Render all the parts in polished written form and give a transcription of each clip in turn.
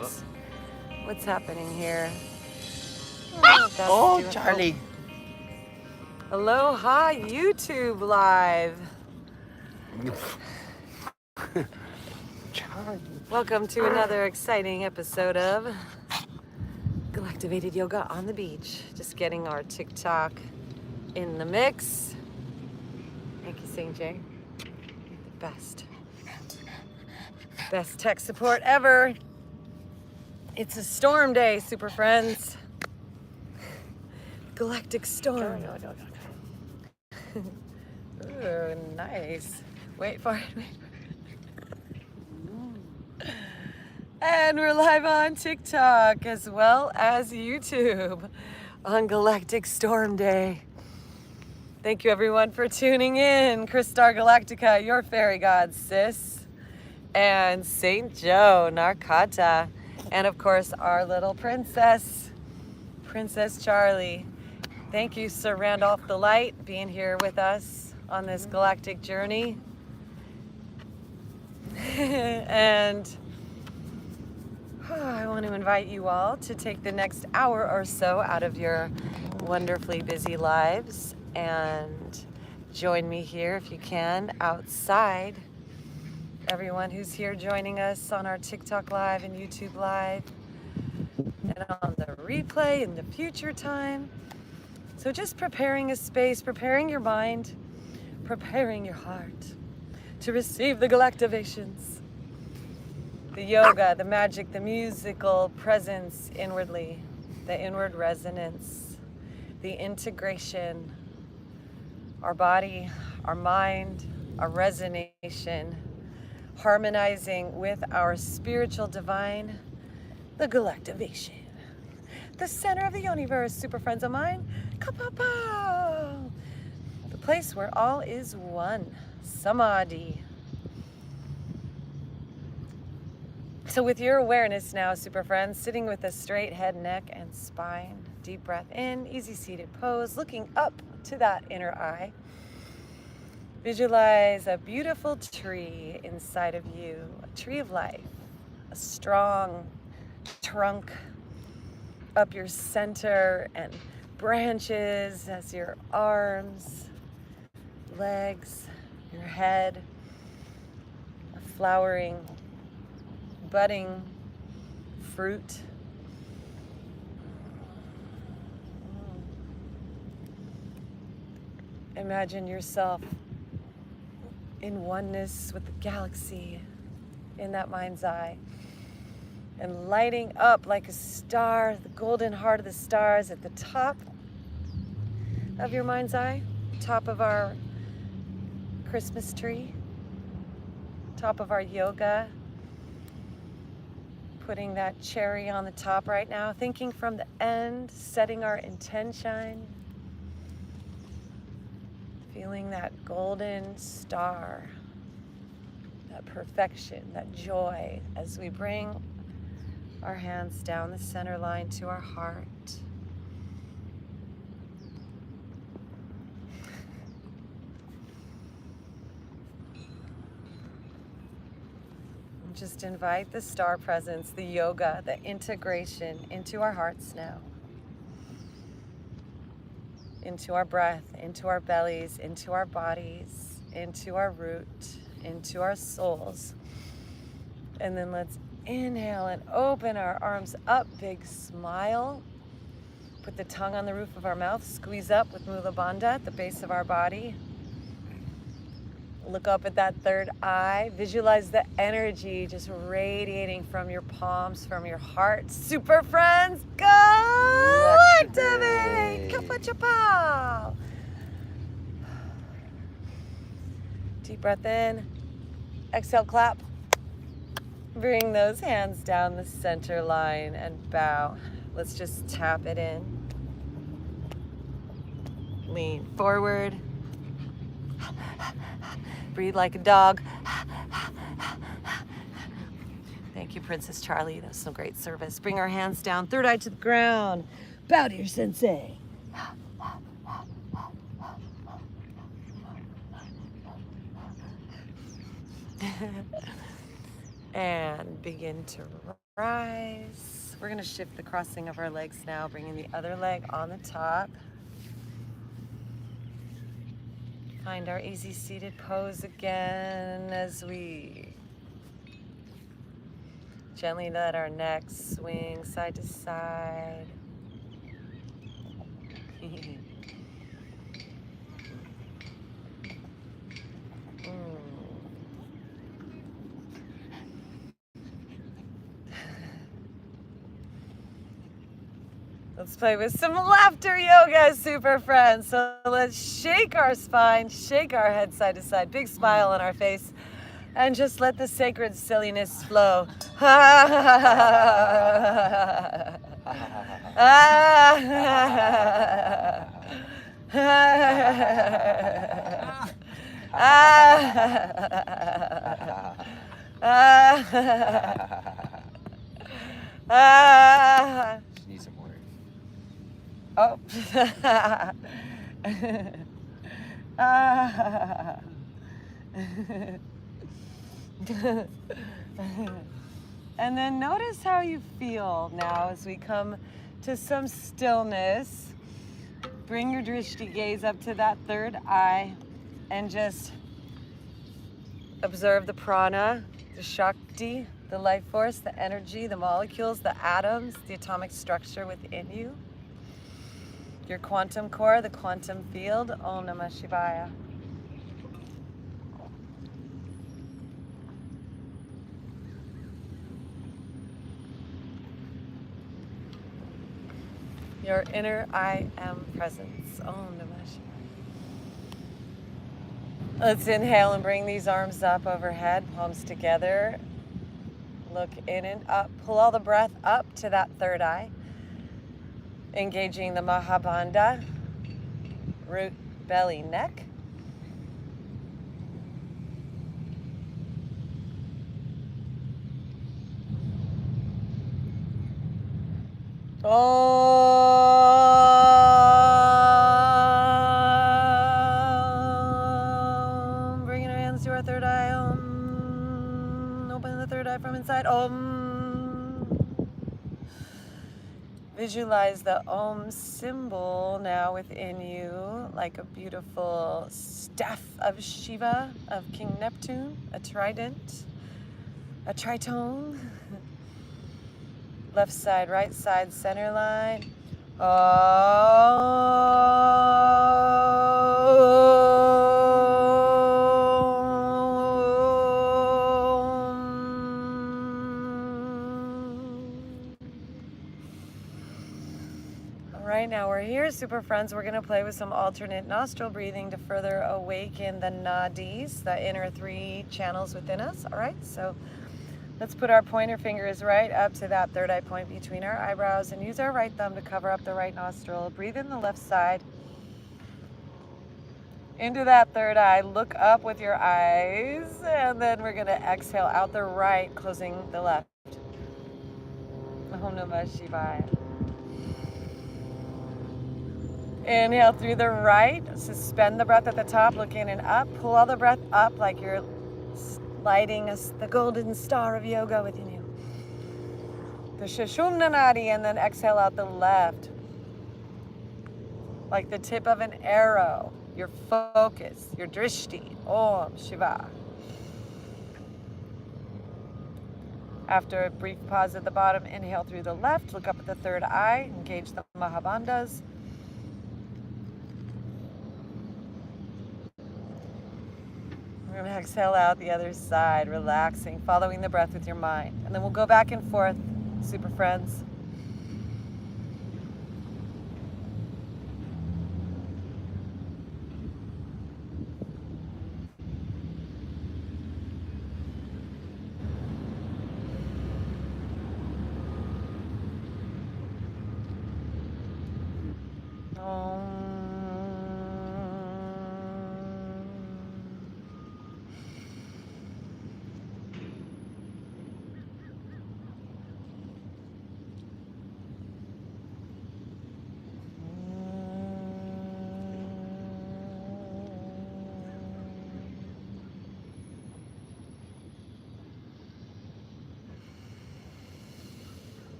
What's happening here? Oh, Charlie. Aloha YouTube Live. Charlie. Welcome to another exciting episode of Galactivated Yoga on the Beach. Just getting our TikTok in the mix. Thank you, Sing Jay. The best. Best tech support ever. It's a storm day, super friends. Galactic storm. Ooh, nice. Wait for it. And we're live on TikTok as well as YouTube on Galactic Storm Day. Thank you everyone for tuning in. Crystar Galactica, your fairy god, sis. And St. Joe, Narkata. And of course, our little princess, Princess Charlie. Thank you, Sir Randolph the Light, being here with us on this galactic journey. And I want to invite you all to take the next hour or so out of your wonderfully busy lives and join me here if you can outside. Everyone who's here joining us on our TikTok Live and YouTube Live and on the replay in the future time. So just preparing a space, preparing your mind, preparing your heart to receive the Galactivations. The yoga, the magic, the musical presence inwardly, the inward resonance, the integration, our body, our mind, our resonation, harmonizing with our spiritual divine, the Galactivation. The center of the universe, super friends of mine, Kapapa. The place where all is one, Samadhi. So with your awareness now, super friends, sitting with a straight head, neck, and spine, deep breath in, easy seated pose, looking up to that inner eye. Visualize a beautiful tree inside of you, a tree of life, a strong trunk up your center and branches as your arms, legs, your head, a flowering, budding fruit. Imagine yourself in oneness with the galaxy in that mind's eye and lighting up like a star, the golden heart of the stars at the top of your mind's eye, top of our Christmas tree, top of our yoga. Putting that cherry on the top right now, thinking from the end, setting our intention, feeling that golden star, that perfection, that joy as we bring our hands down the center line to our heart. Just invite the star presence, the yoga, the integration into our hearts now. Into our breath, into our bellies, into our bodies, into our root, into our souls. And then let's inhale and open our arms up, big smile. Put the tongue on the roof of our mouth, squeeze up with Mula Bandha at the base of our body. Look up at that third eye. Visualize the energy just radiating from your palms, from your heart. Super friends, Galactivate! Kapachapa! Deep breath in. Exhale, clap. Bring those hands down the center line and bow. Let's just tap it in. Lean forward. Breathe like a dog. Thank you, Princess Charlie. That was some great service. Bring our hands down, third eye to the ground. Bow to your sensei. And begin to rise. We're gonna shift the crossing of our legs now, bringing the other leg on the top. Find our easy seated pose again as we gently let our necks swing side to side. Let's play with some laughter yoga, super friends. So let's shake our spine, shake our head side to side, big smile on our face, and just let the sacred silliness flow. She needs some water. Oh. And then notice how you feel now as we come to some stillness. Bring your drishti gaze up to that third eye and just observe the prana, the shakti, the life force, the energy, the molecules, the atoms, the atomic structure within you. Your quantum core, the quantum field. Om Namah Shivaya. Your inner I am presence. Om Namah Shivaya. Let's inhale and bring these arms up overhead, palms together. Look in and up. Pull all the breath up to that third eye. Engaging the Mahabandha, root, belly, neck. Om. Bringing our hands to our third eye. Om. Open the third eye from inside. Om. Visualize the Om symbol now within you, like a beautiful staff of Shiva, of King Neptune, a trident, a tritone. Left side, right side, center line. Right now we're here, super friends. We're gonna play with some alternate nostril breathing to further awaken the nadis, the inner three channels within us. All right, so let's put our pointer fingers right up to that third eye point between our eyebrows and use our right thumb to cover up the right nostril. Breathe in the left side. Into that third eye, look up with your eyes, and then we're gonna exhale out the right, closing the left. Om Namah Shivaya. Inhale through the right, suspend the breath at the top, look in and up. Pull all the breath up like you're lighting the golden star of yoga within you. The Sushumna Nadi, and then exhale out the left. Like the tip of an arrow, your focus, your drishti. Om Shiva. After a brief pause at the bottom, inhale through the left, look up at the third eye, engage the Mahabandhas. We're going to exhale out the other side, relaxing, following the breath with your mind. And then we'll go back and forth, super friends.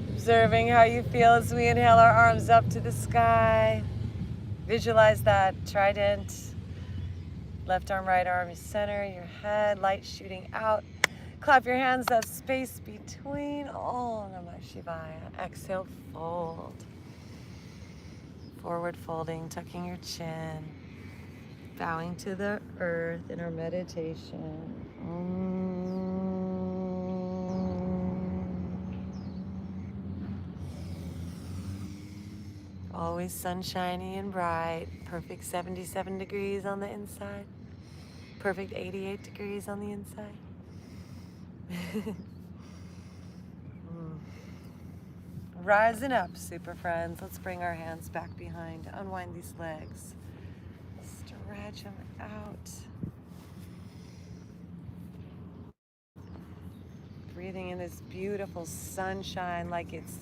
Observing how you feel as we inhale our arms up to the sky. Visualize that trident. Left arm, right arm, you center your head, light shooting out. Clap your hands, that space between. Om Namah Shivaya. Exhale, fold. Forward folding, tucking your chin. Bowing to the earth in our meditation. Always sunshiny and bright. Perfect 77 degrees on the inside. Perfect 88 degrees on the inside. Rising up, super friends. Let's bring our hands back behind. Unwind these legs. Stretch them out. Breathing in this beautiful sunshine like it's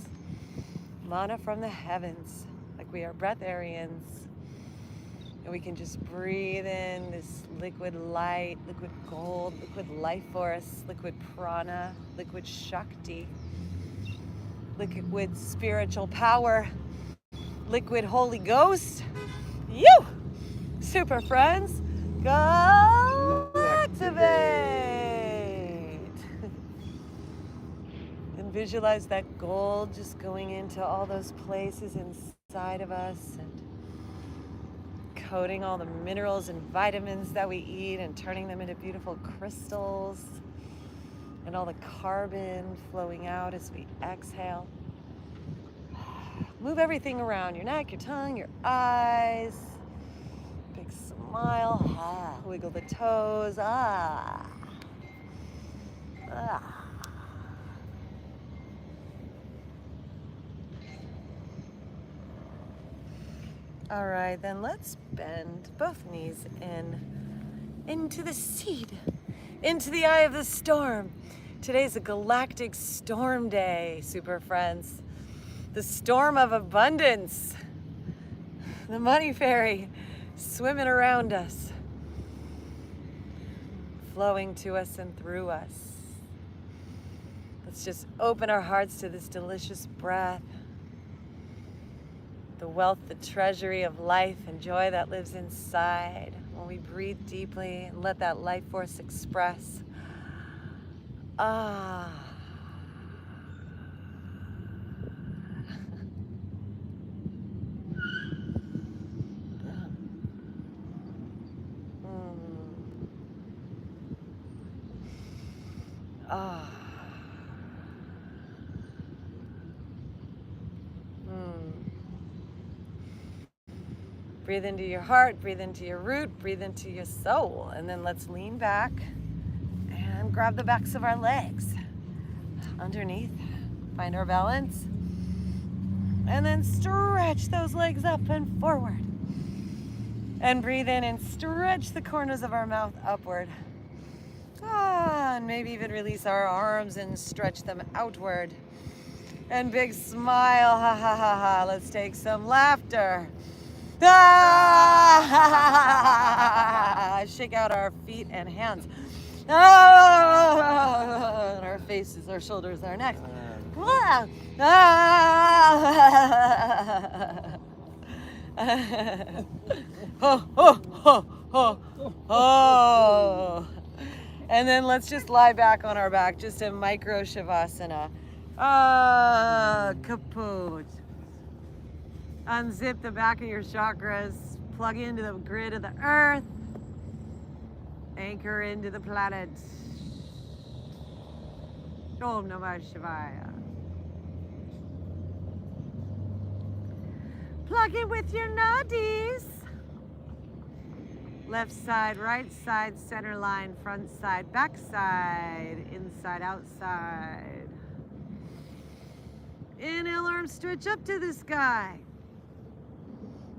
manna from the heavens. Like we are breatharians. And we can just breathe in this liquid light, liquid gold, liquid life force, liquid prana, liquid shakti, liquid spiritual power, liquid Holy Ghost. You! Super friends, Galactivate! And visualize that gold just going into all those places inside of us and coating all the minerals and vitamins that we eat and turning them into beautiful crystals, and all the carbon flowing out as we exhale. Move everything around, your neck, your tongue, your eyes. Big smile. Wiggle the toes. All right, then let's bend both knees into the seed, into the eye of the storm. Today's a galactic storm day, super friends. The storm of abundance. The money fairy swimming around us, flowing to us and through us. Let's just open our hearts to this delicious breath. The wealth, the treasury of life and joy that lives inside. When we breathe deeply and let that life force express. Breathe into your heart, breathe into your root, breathe into your soul. And then let's lean back and grab the backs of our legs underneath. Find our balance. And then stretch those legs up and forward. And breathe in and stretch the corners of our mouth upward. And maybe even release our arms and stretch them outward. And big smile, ha ha ha ha. Let's take some laughter. Shake out our feet and hands. And our faces, our shoulders, our necks. And then let's just lie back on our back, just a micro shavasana. Kaput. Unzip the back of your chakras, plug into the grid of the earth, anchor into the planet. Om Namah Shivaya. Plug in with your nadis. Left side, right side, center line, front side, back side, inside, outside. Inhale, arms stretch up to the sky.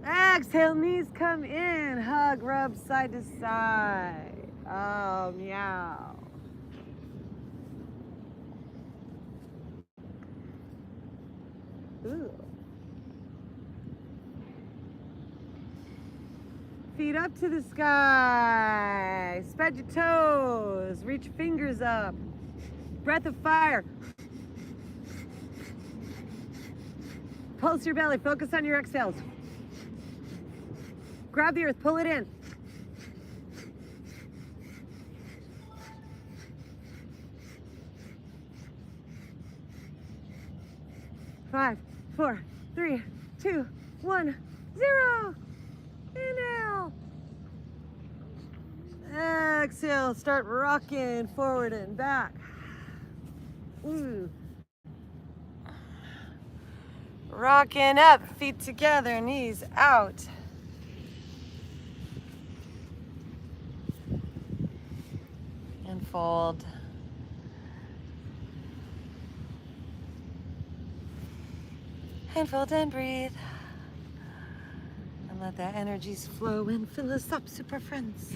Exhale, knees come in, hug, rub side to side. Oh, meow. Ooh. Feet up to the sky. Spread your toes. Reach your fingers up. Breath of fire. Pulse your belly. Focus on your exhales. Grab the earth. Pull it in. Five, 4, 3, 2, 1, 0. Inhale. Exhale. Start rocking forward and back. Ooh. Rocking up, feet together, knees out. And fold. And fold and breathe. And let that energies flow and fill us up, super friends.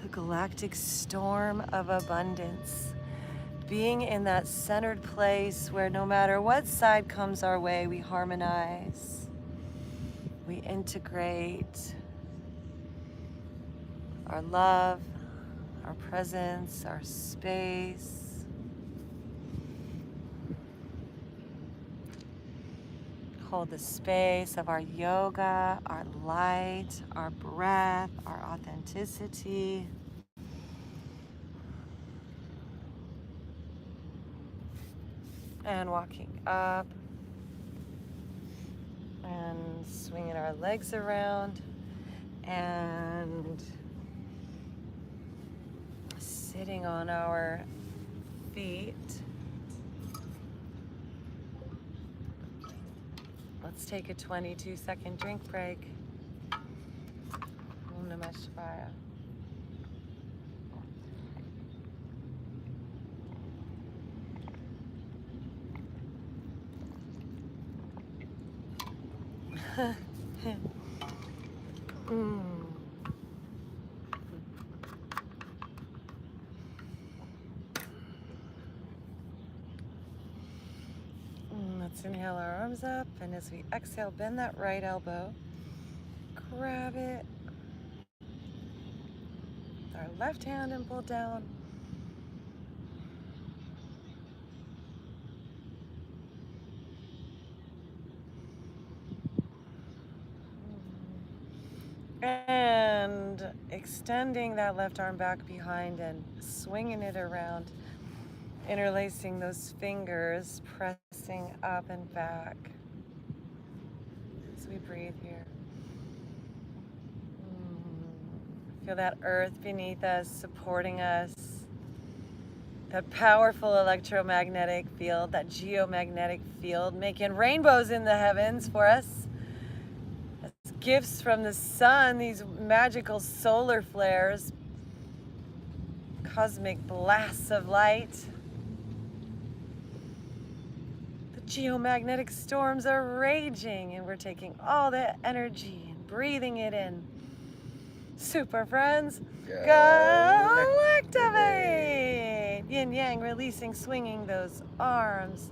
The galactic storm of abundance. Being in that centered place where no matter what side comes our way, we harmonize, we integrate our love, our presence, our space. Hold the space of our yoga, our light, our breath, our authenticity. And walking up and swinging our legs around and sitting on our feet. Let's take a 22-second drink break. Om Namah Shivaya. Let's inhale our arms up, and as we exhale, bend that right elbow, grab it, our left hand and pull down. And extending that left arm back behind and swinging it around, interlacing those fingers, pressing up and back as we breathe here. Feel that earth beneath us, supporting us. That powerful electromagnetic field, that geomagnetic field, making rainbows in the heavens for us. Gifts from the sun, these magical solar flares, cosmic blasts of light. The geomagnetic storms are raging, and we're taking all that energy and breathing it in. Super friends, Galactivate! Yin yang, releasing, swinging those arms.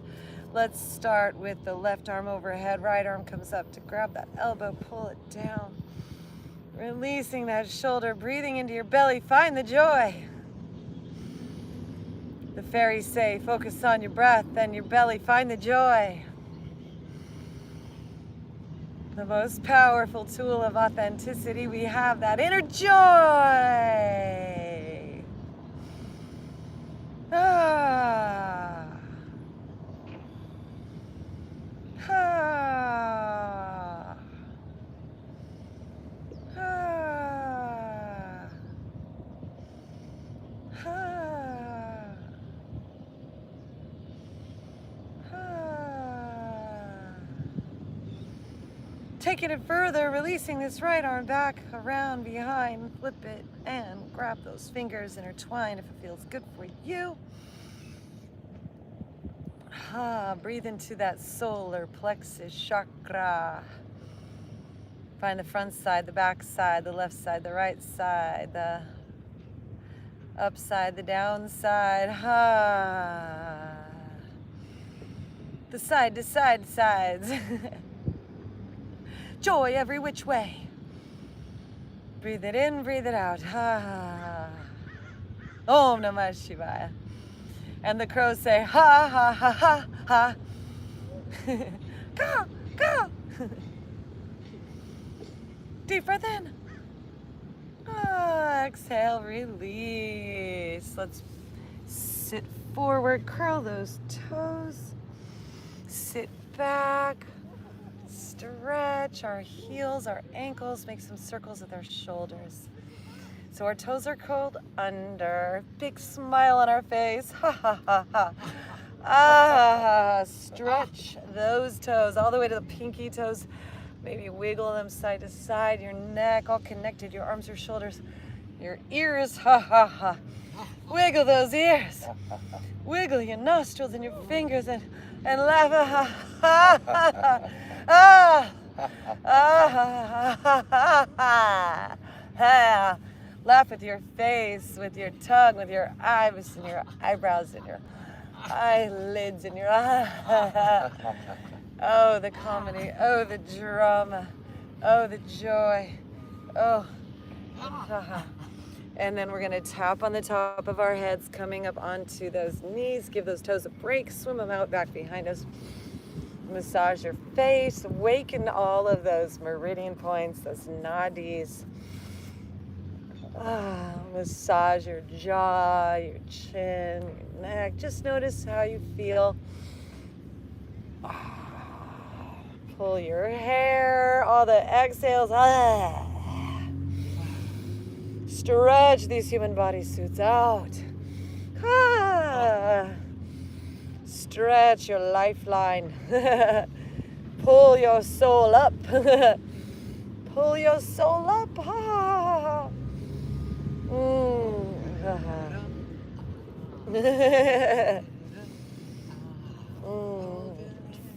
Let's start with the left arm overhead, right arm comes up to grab that elbow, pull it down. Releasing that shoulder, breathing into your belly, find the joy. The fairies say, focus on your breath and your belly, find the joy. The most powerful tool of authenticity, we have that inner joy. Ah. Ah. Ah. Ah. Ah. Taking it further, releasing this right arm back, around, behind, flip it, and grab those fingers, intertwine if it feels good for you. Breathe into that solar plexus chakra. Find the front side, the back side, the left side, the right side, the upside, the downside. The side to side sides. Joy every which way. Breathe it in, breathe it out. Om Namah Shivaya. And the crows say, ha, ha, ha, ha, ha. Go, go. Deep breath in. Exhale, release. Let's sit forward, curl those toes. Sit back, stretch our heels, our ankles, make some circles with our shoulders. So our toes are curled under, big smile on our face, ha ha ha ha. Stretch those toes all the way to the pinky toes. Maybe wiggle them side to side, your neck all connected, your arms, your shoulders, your ears, ha ha ha. Wiggle those ears. Wiggle your nostrils and your fingers and laugh, ha ha ha ha. Laugh with your face, with your tongue, with your eyes and your eyebrows and your eyelids and your oh, the comedy, oh, the drama, oh, the joy, oh. And then we're gonna tap on the top of our heads, coming up onto those knees, give those toes a break, swim them out back behind us. Massage your face, awaken all of those meridian points, those nadis. Massage your jaw, your chin, your neck. Just notice how you feel. Pull your hair, all the exhales. Stretch these human bodysuits out. Stretch your lifeline. Pull your soul up. Pull your soul up.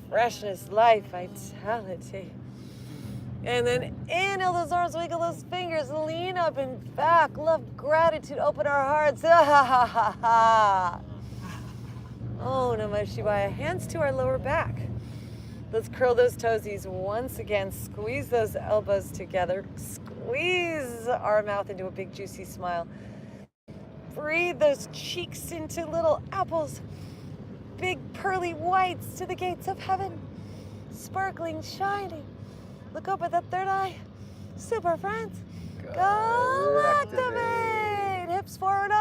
Freshness, life, vitality. And then inhale those arms, wiggle those fingers, lean up and back. Love, gratitude, open our hearts. Oh, Namah Shivaya. Hands to our lower back. Let's curl those toesies once again. Squeeze those elbows together. Squeeze our mouth into a big juicy smile. Breathe those cheeks into little apples. Big pearly whites to the gates of heaven. Sparkling, shining. Look up at that third eye. Super friends. Galactivate. Hips forward.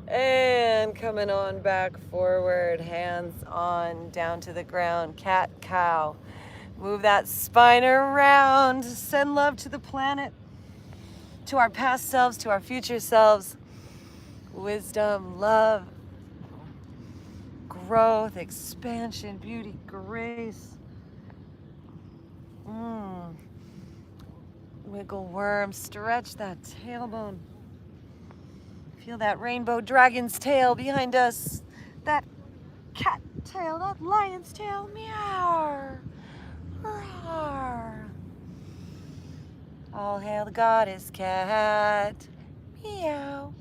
And coming on back forward. Hands on down to the ground. Cat, cow. Move that spine around. Send love to the planet. To our past selves, to our future selves. Wisdom, love, growth, expansion, beauty, grace. Wiggle worm, stretch that tailbone. Feel that rainbow dragon's tail behind us. That cat tail, that lion's tail. Meow. Roar. All hail the goddess cat. Meow.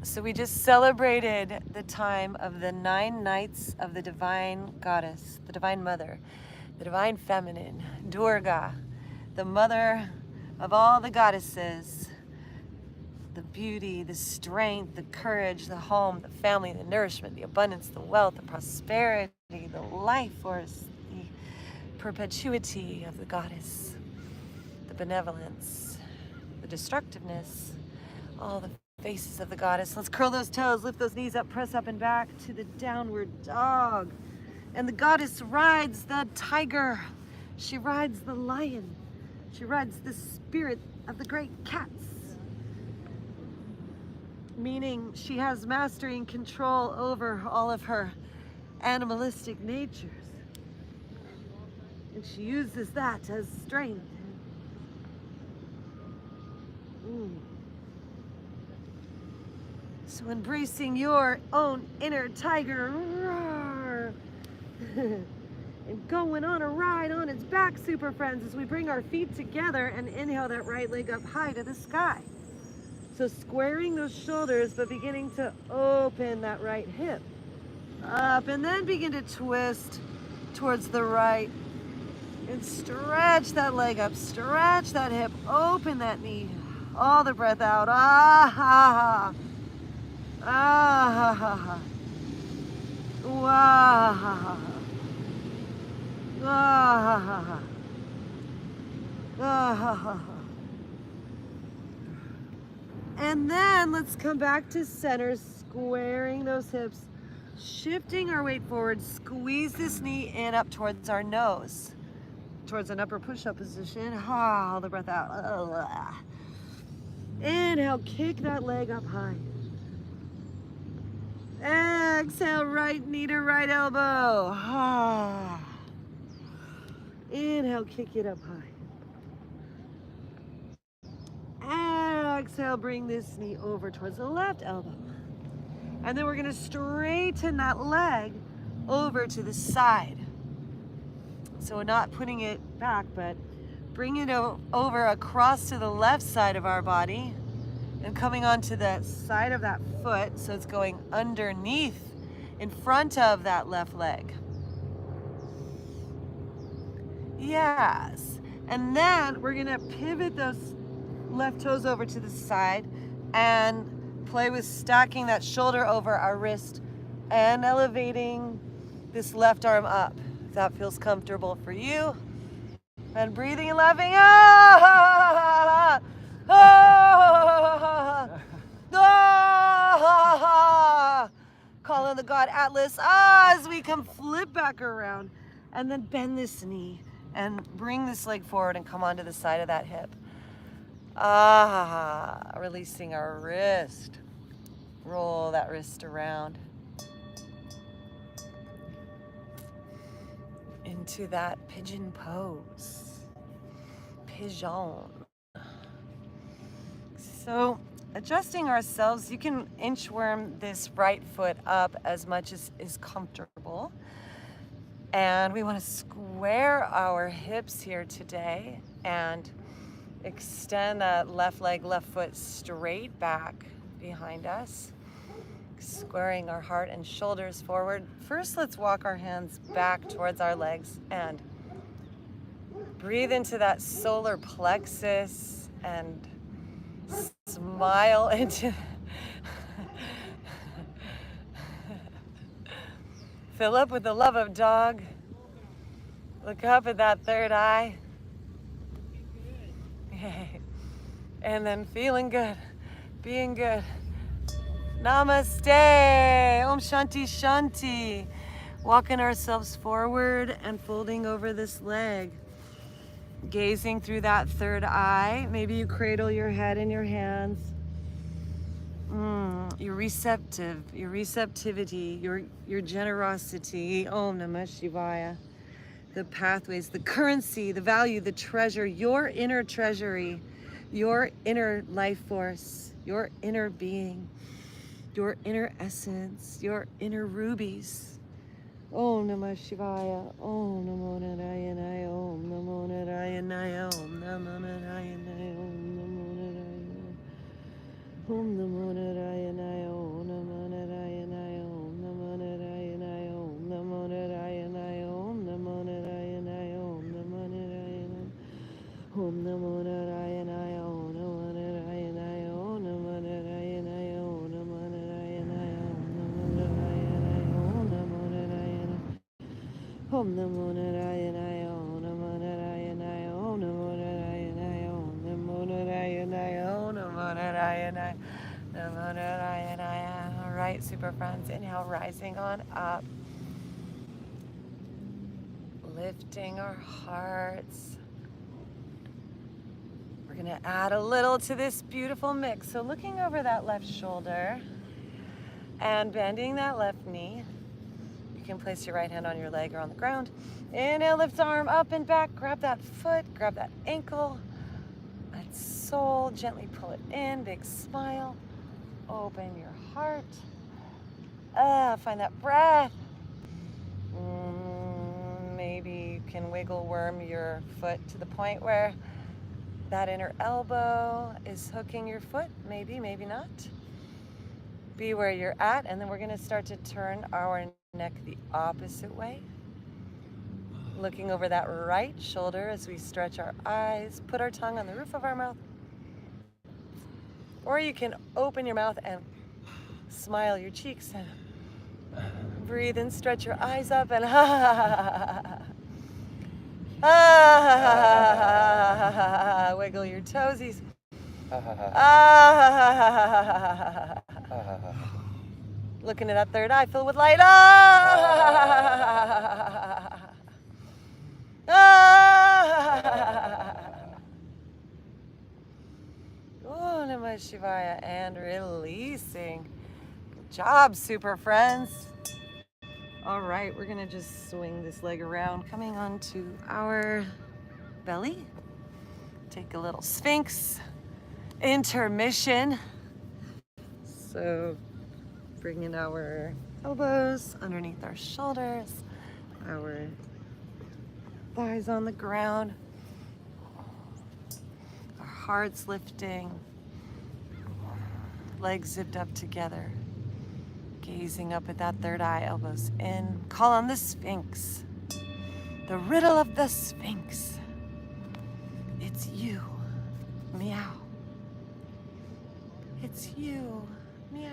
So we just celebrated the time of the 9 nights of the divine goddess, the divine mother, the divine feminine, Durga, the mother of all the goddesses, the beauty, the strength, the courage, the home, the family, the nourishment, the abundance, the wealth, the prosperity, the life force, the perpetuity of the goddess, the benevolence, the destructiveness, all the faces of the goddess. Let's curl those toes, lift those knees up, press up and back to the downward dog. And the goddess rides the tiger. She rides the lion. She rides the spirit of the great cats. Meaning she has mastery and control over all of her animalistic natures. And she uses that as strength. So embracing your own inner tiger, roar, and going on a ride on its back, super friends, as we bring our feet together and inhale that right leg up high to the sky. So squaring those shoulders, but beginning to open that right hip up, and then begin to twist towards the right And stretch that leg up, stretch that hip, open that knee. All the breath out. Ah ha ha. Ah ha ha ha. Wah ha ha. Ah ha ha ha. Ah ha ha ha. And then let's come back to center, squaring those hips, shifting our weight forward, squeeze this knee in up towards our nose, towards an upper push-up position. Ah, all the breath out. Inhale, kick that leg up high. Exhale, right knee to right elbow. Ah. Inhale, kick it up high. Exhale, bring this knee over towards the left elbow. And then we're gonna straighten that leg over to the side. So we're not putting it back, but bring it over across to the left side of our body and coming onto the side of that foot, so it's going underneath, in front of that left leg. Yes. And then we're gonna pivot those left toes over to the side and play with stacking that shoulder over our wrist and elevating this left arm up. If that feels comfortable for you. And breathing and laughing. Ah, ah, ah, calling the god Atlas as we come flip back around and then bend this knee and bring this leg forward and come onto the side of that hip. Releasing our wrist. Roll that wrist around into that pigeon pose. Pigeon. So adjusting ourselves, you can inchworm this right foot up as much as is comfortable. And we want to square our hips here today and extend that left leg, left foot straight back behind us, squaring our heart and shoulders forward. First, let's walk our hands back towards our legs and breathe into that solar plexus and smile into fill up with the love of dog. Look up at that third eye. And then feeling good, being good. Namaste. Om Shanti Shanti. Walking ourselves forward and folding over this leg. Gazing through that third eye. Maybe you cradle your head in your hands. Your receptivity, your generosity. Om Namah Shivaya. The pathways, the currency, the value, the treasure, your inner treasury, your inner life force, your inner being, your inner essence, your inner rubies. Om Namah Shivaya. Om Namo Narayana. Om Namo Narayana. Om Namo Narayana. Om Namo Narayana. Om Namo Narayana. Om Namo Narayana. Om Namo Narayana. Om Namo Narayana. Om Namo Narayana. Om Namo Narayana. Om Namo Narayana. Om Namo Narayana. Om Namo Narayana. Om Namo Narayana. Om Namo Narayana. Om Namo Narayana. Om Namo Narayana. Om Namo Narayana. Om Namo Narayana. Namo Narayana. All right, super friends. Inhale, rising on up. Lifting our hearts. We're gonna add a little to this beautiful mix. So looking over that left shoulder and bending that left knee. You can place your right hand on your leg or on the ground. Inhale, lift arm up and back. Grab that foot, grab that ankle, that sole. Gently pull it in, big smile. Open your heart. Find that breath. Maybe you can wiggle worm your foot to the point where that inner elbow is hooking your foot. Maybe, maybe not. Be where you're at, and then we're gonna start to turn our neck the opposite way. Looking over that right shoulder as we stretch our eyes, put our tongue on the roof of our mouth. Or you can open your mouth and smile your cheeks and breathe and stretch your eyes up and wiggle your toesies. Looking at that third eye, fill with light. Oh, Namah Shivaya, and releasing. Good job, super friends. All right, we're gonna just swing this leg around, coming onto our belly. Take a little Sphinx intermission. So bringing our elbows underneath our shoulders, our thighs on the ground, our hearts lifting, legs zipped up together, gazing up at that third eye, elbows in. Call on the Sphinx, the riddle of the Sphinx. It's you, meow. It's you, meow.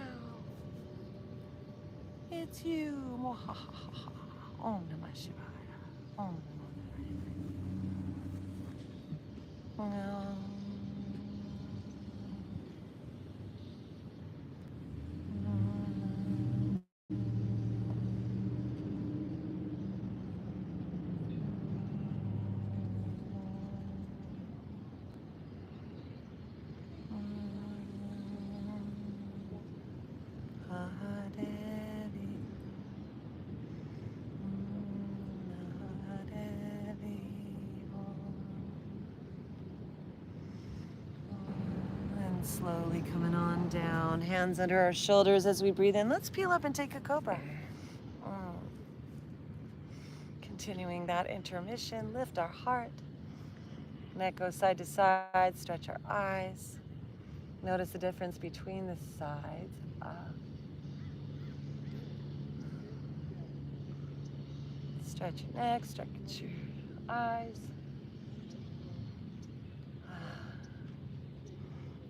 It's you, mohahaha. Om Namah Shivaya. Om Namah. Slowly coming on down, hands under our shoulders as we breathe in. Let's peel up and take a cobra. Continuing that intermission, lift our heart. Neck goes side to side, stretch our eyes. Notice the difference between the sides. Stretch your neck, stretch your eyes.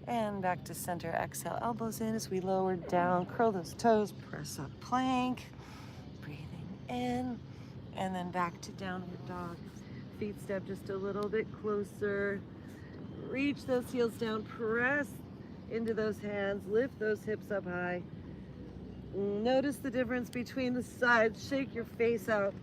And back to center, exhale, elbows in as we lower down, curl those toes, press up plank, breathing in, and then back to downward dog. Feet step just a little bit closer, reach those heels down, press into those hands, lift those hips up high. Notice the difference between the sides, shake your face out.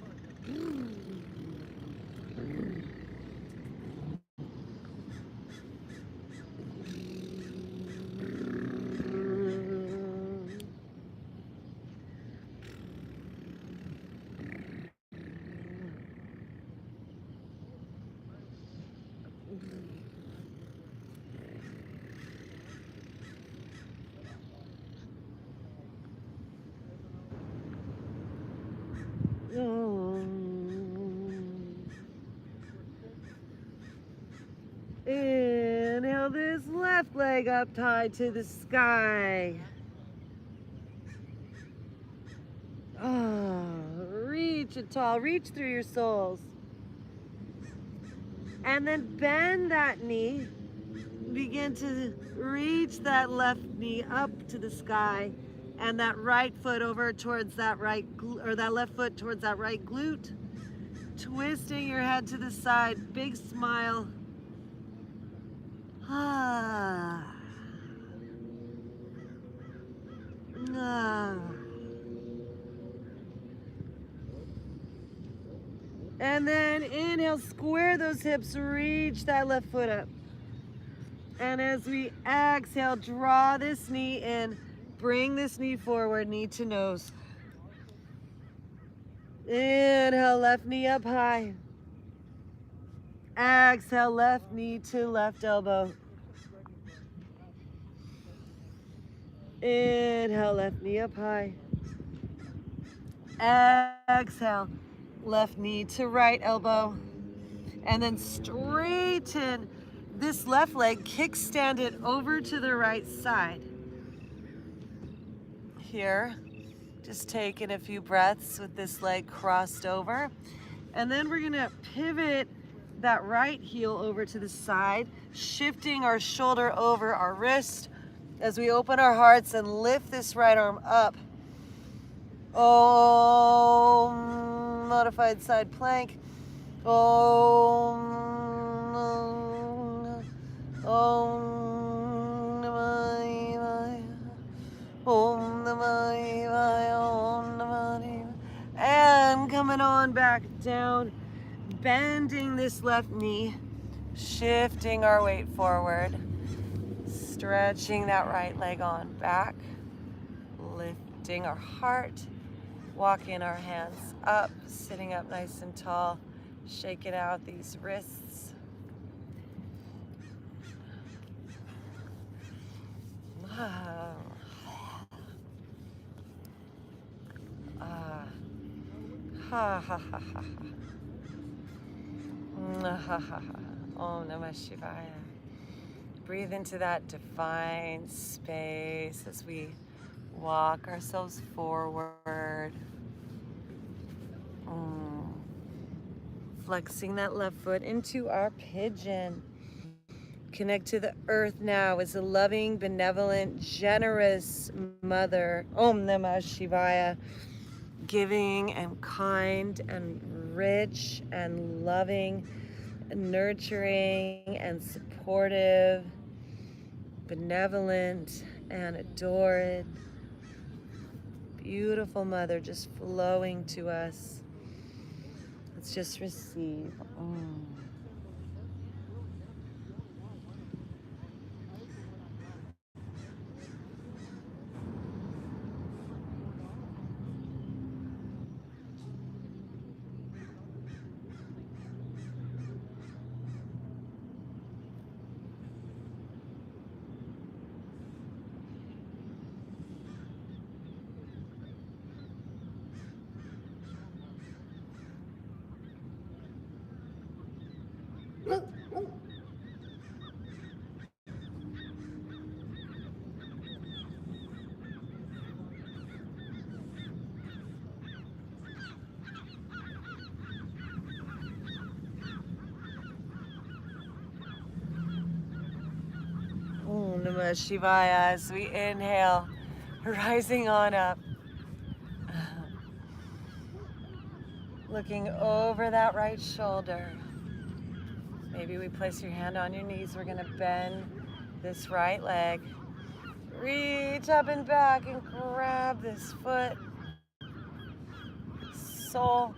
Inhale this left leg up tied to the sky. Reach it tall, reach through your soles. And then bend that knee. Begin to reach that left knee up to the sky and that right foot over towards that right, or that left foot towards that right glute. Twisting your head to the side, big smile. And then inhale, square those hips, reach that left foot up. And as we exhale, draw this knee in, bring this knee forward, knee to nose. Inhale, left knee up high. Exhale, left knee to left elbow. Inhale, left knee up high. Exhale, left knee to right elbow. And then straighten this left leg, kickstand it over to the right side. Here, just taking a few breaths with this leg crossed over. And then we're gonna pivot that right heel over to the side, shifting our shoulder over our wrist as we open our hearts and lift this right arm up. Om, modified side plank. Om, Om Namah Shivaya. Om Namah Shivaya. Om Namah Shivaya. And coming on back down, bending this left knee, shifting our weight forward, stretching that right leg on back, lifting our heart, walking our hands up, sitting up nice and tall, shaking out these wrists. Wow. Ha ha ha ha ha. Om Namah Shivaya. Breathe into that divine space as we walk ourselves forward. Flexing that left foot into our pigeon. Connect to the earth now as a loving, benevolent, generous mother. Om Namah Shivaya. Giving and kind and rich and loving, and nurturing and supportive, benevolent and adored. Beautiful mother just flowing to us. Let's just receive. Om Namah Shivaya as we inhale, rising on up. Looking over that right shoulder. Maybe we place your hand on your knees. We're gonna bend this right leg. Reach up and back and grab this foot. Soul.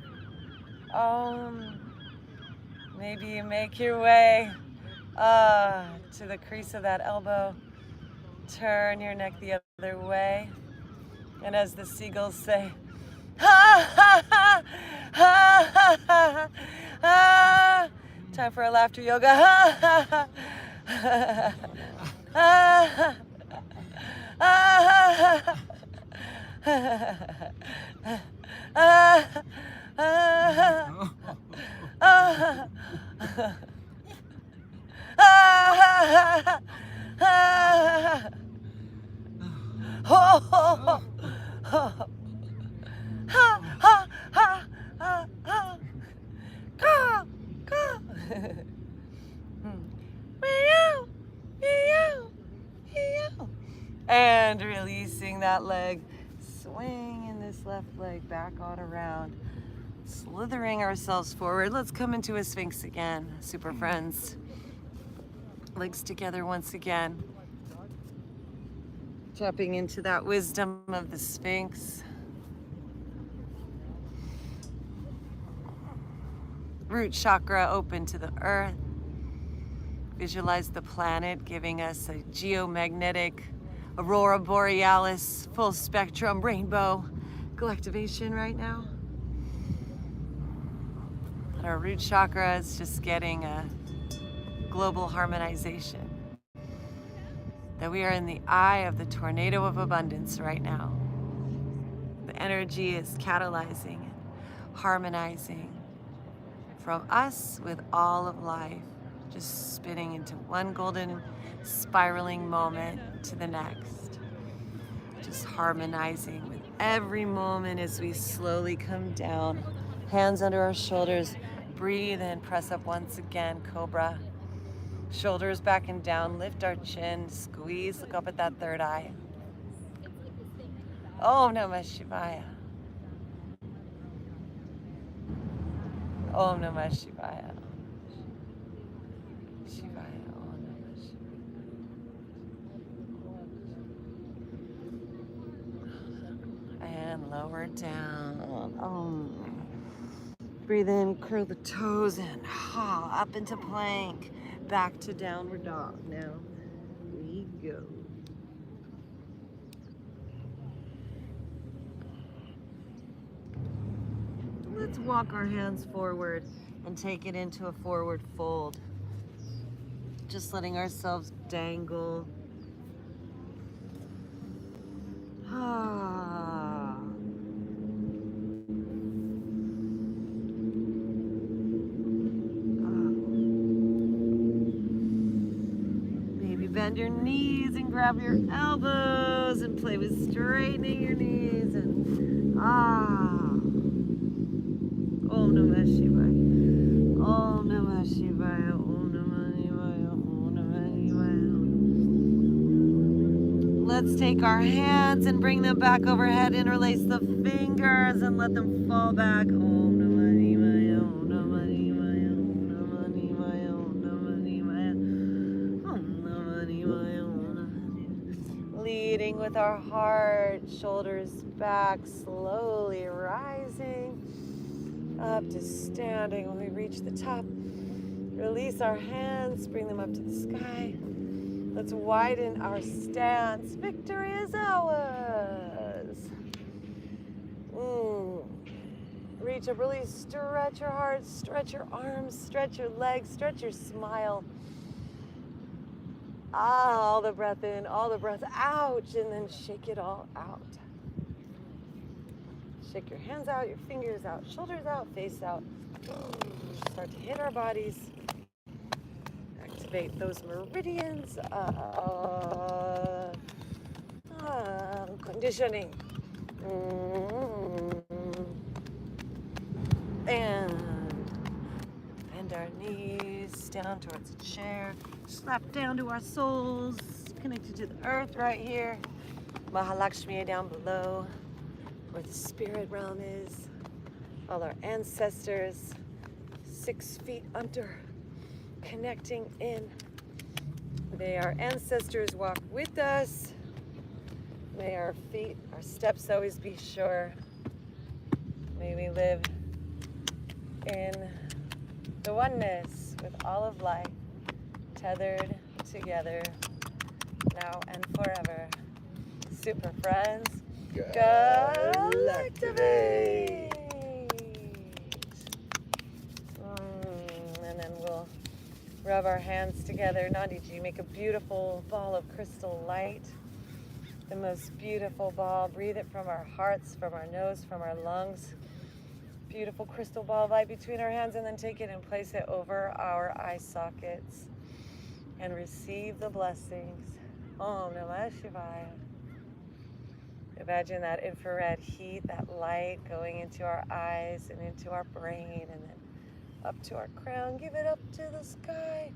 Maybe you make your way to the crease of that elbow. Turn your neck the other way. And as the seagulls say, ha ha ha ha ha ha ha. Time for a laughter yoga. Ha ha ha ha ha And releasing that leg, swinging this left leg back on around, slithering ourselves forward. Let's come into a Sphinx again, super friends. Legs together once again. Tapping into that wisdom of the Sphinx. Root chakra open to the earth. Visualize the planet giving us a geomagnetic aurora borealis, full spectrum rainbow galactivation right now. And our root chakra is just getting a global harmonization. That we are in the eye of the tornado of abundance right now. The energy is catalyzing and harmonizing from us with all of life, just spinning into one golden spiraling moment to the next. Just harmonizing with every moment as we slowly come down Hands under our shoulders. Breathe in, press up once again, cobra. Shoulders back and down, lift our chin, squeeze, look up at that third eye. Om Namah Shivaya. Om Namah Shivaya. Shivaya, Om Namah Shivaya. And lower down. Breathe in, curl the toes in. Up into plank. Back to downward dog. Now we go. Let's walk our hands forward and take it into a forward fold. Just letting ourselves dangle. Maybe bend your knees and grab your elbows and play with straightening your knees and Om Namah Shivaya. Om Namah Shivaya. Om Namah Shivaya. Om Namah Shivaya. Let's take our hands and bring them back overhead. Interlace the fingers and let them fall back. Om Namah Shivaya. Om Namah Shivaya. Om Namah Shivaya. Om Namah Shivaya. Om Namah Shivaya. Om Namah. Leading with our heart, shoulders back, slowly rising up to standing. When we reach the top, release our hands, bring them up to the sky. Let's widen our stance. Victory is ours. Reach up, really stretch your heart, stretch your arms, stretch your legs, stretch your smile. All the breath in, all the breath out, and then shake it all out. Shake your hands out, your fingers out, shoulders out, face out. Start to hit our bodies. Activate those meridians. Conditioning. And bend our knees down towards the chair. Slap down to our soles. Connected to the earth right here. Mahalakshmi down below, where the spirit realm is. All our ancestors, 6 feet under, connecting in. May our ancestors walk with us. May our feet, our steps always be sure. May we live in the oneness with all of life, tethered together, now and forever. Super friends, Galactivate! And then we'll rub our hands together. Nadi, make a beautiful ball of crystal light. The most beautiful ball. Breathe it from our hearts, from our nose, from our lungs. Beautiful crystal ball of light between our hands, and then take it and place it over our eye sockets and receive the blessings. Om Namah Shivaya. Imagine that infrared heat, that light going into our eyes and into our brain and then up to our crown. Give it up to the sky.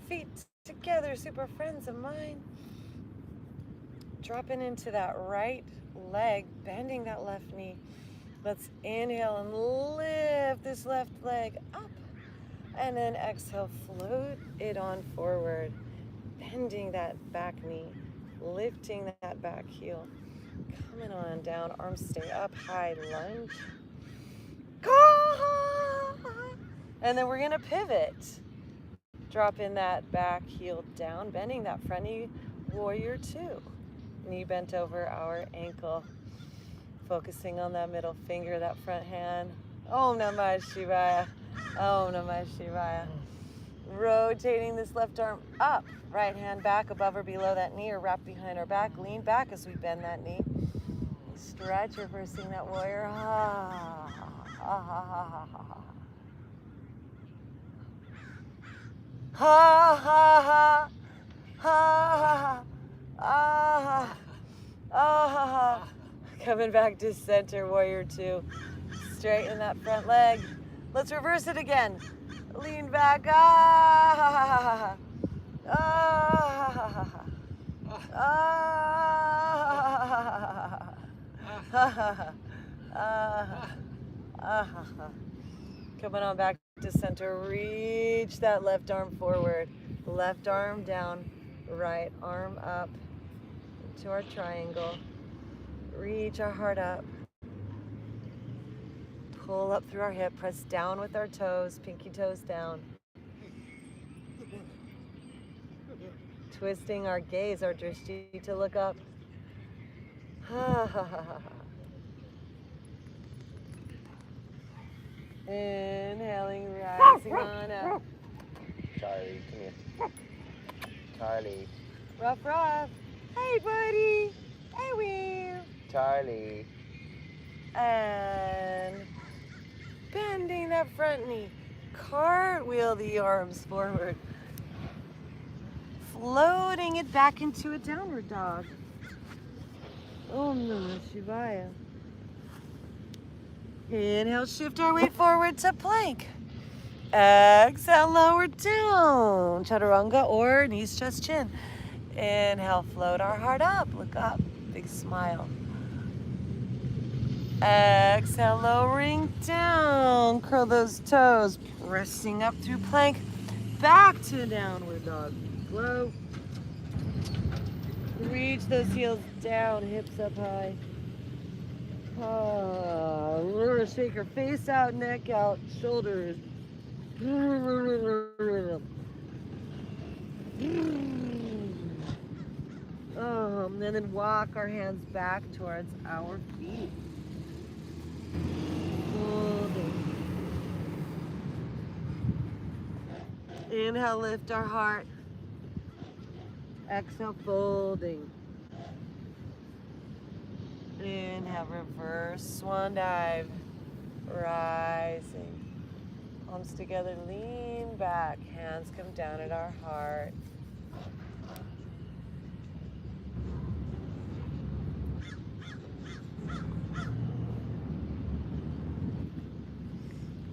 Feet together, super friends of mine. Dropping into that right leg, bending that left knee. Let's inhale and lift this left leg up. And then exhale, float it on forward. Bending that back knee, lifting that back heel. Coming on down, arms stay up, high lunge. And then we're gonna pivot. Drop in that back heel down, bending that front knee, warrior 2. Knee bent over our ankle. Focusing on that middle finger, that front hand. Om Namah Shivaya. Om Namah Shivaya. Rotating this left arm up. Right hand back above or below that knee or wrap behind our back. Lean back as we bend that knee. Stretch, reversing that warrior. Ha ha ha ha ha ha ha. Coming back to center, warrior 2. Straighten that front leg. Let's reverse it again. Lean back. Ah. Ah. Ah. Coming on back to center. Reach that left arm forward. Left arm down. Right arm up to our triangle. Reach our heart up. Pull up through our hip. Press down with our toes. Pinky toes down. Twisting our gaze, our drishti, to look up. Inhaling, rising on up. Charlie, come here. Charlie. Ruff, ruff. Hey, buddy. Hey, Wee. Charlie. And bending that front knee. Cartwheel the arms forward. Floating it back into a downward dog. Om Namah Shivaya. Inhale, shift our weight forward to plank. Exhale, lower down. Chaturanga or knees, chest, chin. Inhale, float our heart up. Look up. Big smile. Exhale, lowering down. Curl those toes. Pressing up through plank. Back to downward dog. Float. Reach those heels down. Hips up high. Shake her face out, neck out, shoulders. And then walk our hands back towards our feet. Folding. Inhale, lift our heart. Exhale, folding. Inhale, reverse swan dive. Rising. Palms together, lean back. Hands come down at our heart.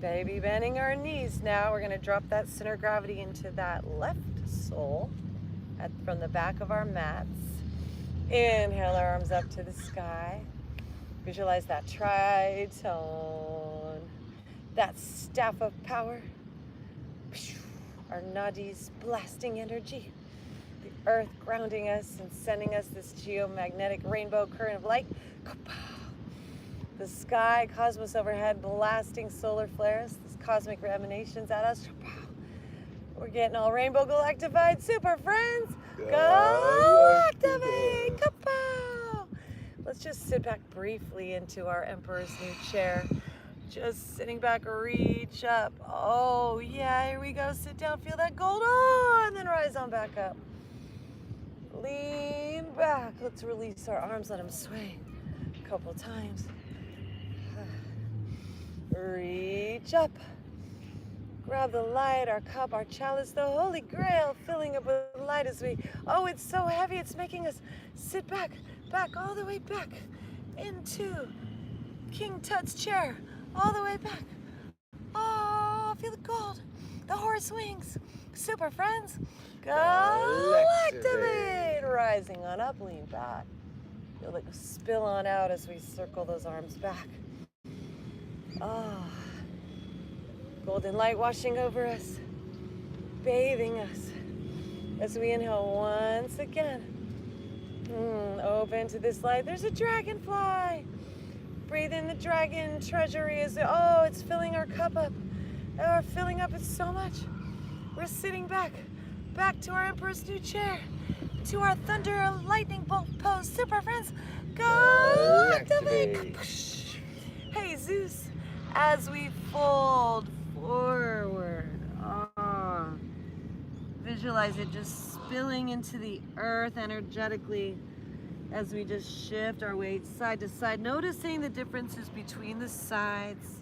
Baby bending our knees now. We're going to drop that center of gravity into that left sole from the back of our mats. Inhale, our arms up to the sky. Visualize that tritone, that staff of power. Our nadis blasting energy. The earth grounding us and sending us this geomagnetic rainbow current of light. The sky, cosmos overhead, blasting solar flares, these cosmic emanations at us. We're getting all rainbow galactified, super friends. Galactivate! Kapow! Let's just sit back briefly into our Emperor's New Chair. Just sitting back, reach up. Oh yeah, here we go. Sit down, feel that gold. Oh, and then rise on back up. Lean back. Let's release our arms, let them sway a couple times. Reach up. Grab the light, our cup, our chalice, the Holy Grail, filling up with light as we, oh, it's so heavy, it's making us sit back, all the way back into King Tut's chair, all the way back. Oh, feel the gold, the horse wings. Super friends, Galactivate! Rising on up, lean back. Feel like spill on out as we circle those arms back. Ah. Golden light washing over us, bathing us as we inhale once again. Open to this light. There's a dragonfly. Breathe in the dragon treasury as it's filling our cup up. Oh, filling up, it's so much. We're sitting back to our Emperor's New Chair, to our thunder lightning bolt pose. Super friends, Galactivate. Hey Zeus, as we fold forward. Visualize it just spilling into the earth energetically as we just shift our weight side to side, noticing the differences between the sides.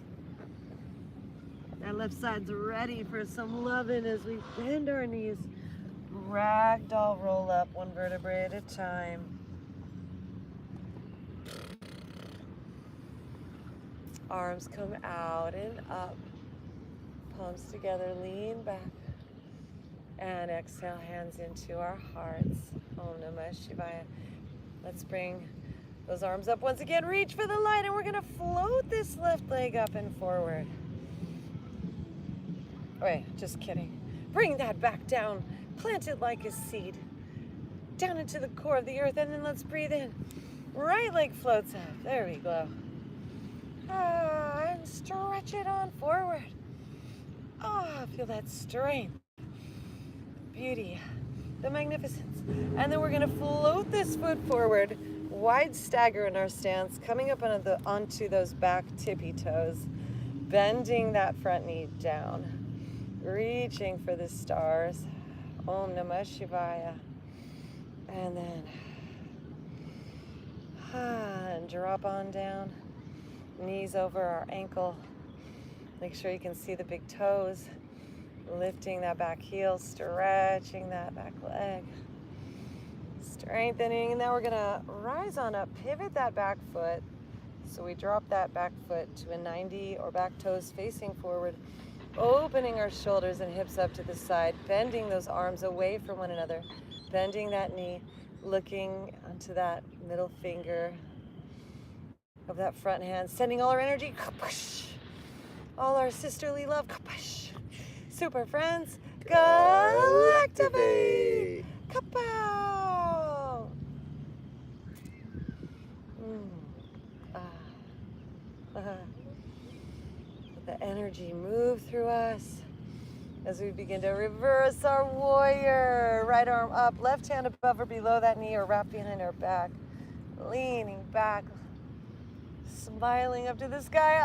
That left side's ready for some loving as we bend our knees. Ragdoll roll up, one vertebrae at a time. Arms come out and up. Palms together, lean back. And exhale, hands into our hearts. Om Namah Shivaya. Let's bring those arms up once again. Reach for the light, and we're gonna float this left leg up and forward. Wait, just kidding. Bring that back down. Plant it like a seed. Down into the core of the earth, and then let's breathe in. Right leg floats up. There we go. And stretch it on forward. Feel that strength, beauty, the magnificence. And then we're gonna float this foot forward, wide stagger in our stance, coming up onto those back tippy toes, bending that front knee down, reaching for the stars. Om Namah Shivaya. And then and drop on down, knees over our ankle. Make sure you can see the big toes. Lifting that back heel, stretching that back leg. Strengthening, and now we're gonna rise on up, pivot that back foot. So we drop that back foot to a 90 or back toes facing forward, opening our shoulders and hips up to the side, bending those arms away from one another, bending that knee, looking onto that middle finger of that front hand, sending all our energy, all our sisterly love, super friends, Galactivate! Kapow! Let the energy move through us as we begin to reverse our warrior. Right arm up, left hand above or below that knee or wrapped behind our back. Leaning back, smiling up to the sky.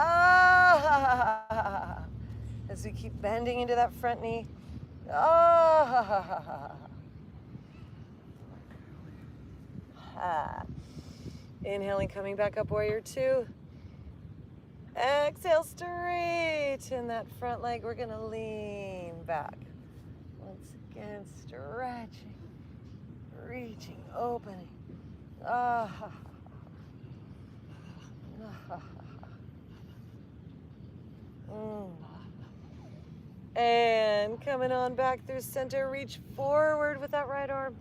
As we keep bending into that front knee. Inhaling, coming back up, warrior two. Exhale, straighten that front leg. We're gonna lean back. Once again, stretching, reaching, opening. And coming on back through center, reach forward with that right arm,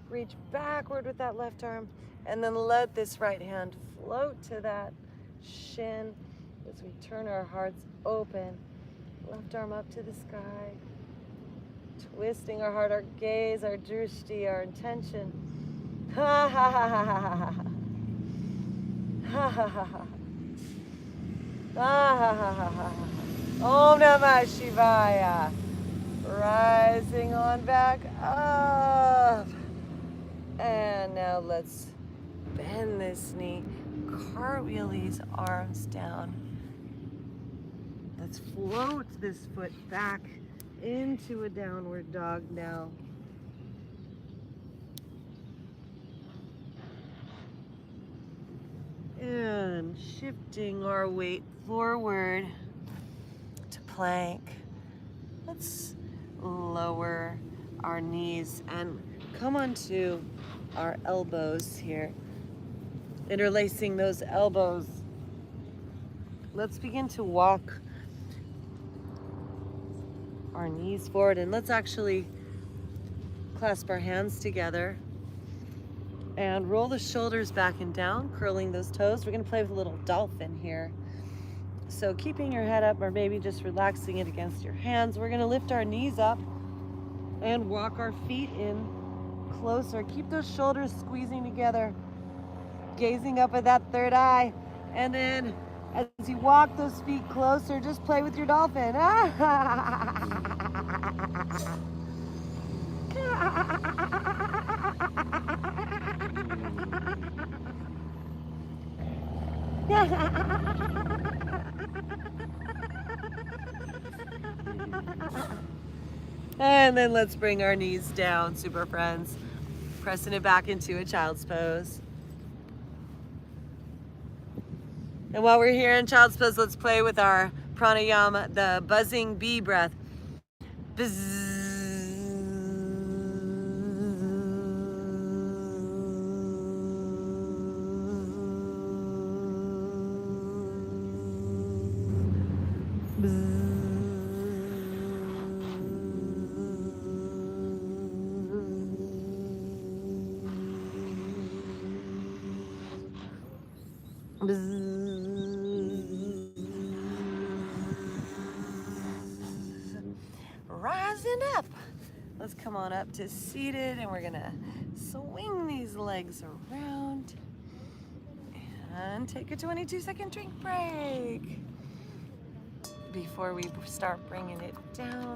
reach backward with that left arm, and then let this right hand float to that shin as we turn our hearts open. Left arm up to the sky, twisting our heart, our gaze, our drishti, our intention. Ha ha ha ha ha ha ha. Ha ha ha ha. Ah ha ha ha ha. Om Namah Shivaya. Rising on back up. And now let's bend this knee, cartwheel these arms down. Let's float this foot back into a downward dog now. And shifting our weight forward to plank. Let's lower our knees and come onto our elbows here. Interlacing those elbows. Let's begin to walk our knees forward, and let's actually clasp our hands together and roll the shoulders back and down, curling those toes. We're gonna play with a little dolphin here. So keeping your head up or maybe just relaxing it against your hands, we're gonna lift our knees up and walk our feet in closer. Keep those shoulders squeezing together, gazing up at that third eye. And then as you walk those feet closer, just play with your dolphin. And then let's bring our knees down, super friends. Pressing it back into a child's pose. And while we're here in child's pose, let's play with our pranayama, the buzzing bee breath. Buzz. Rising up. Let's come on up to seated, and we're gonna swing these legs around and take a 22-second drink break before we start bringing it down.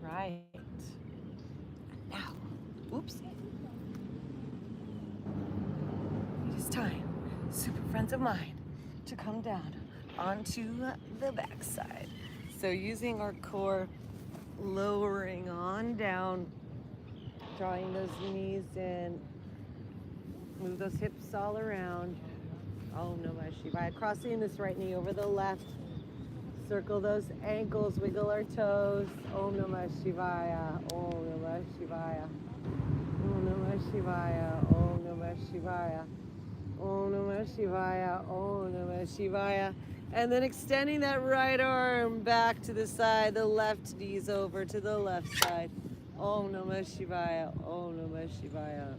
Right. Now, oops. It is time, super friends of mine, to come down onto the backside. So using our core, lowering on down, drawing those knees in, move those hips all around. Om Namah Shivaya. Crossing this right knee over the left. Circle those ankles, wiggle our toes. Om Namah Shivaya. Om Namah Shivaya. Om Namah Shivaya. Om Namah Shivaya. Om Namah Shivaya. Om Namah Shivaya. And then extending that right arm back to the side, the left knees over to the left side. Om Namah Shivaya. Om Namah Shivaya.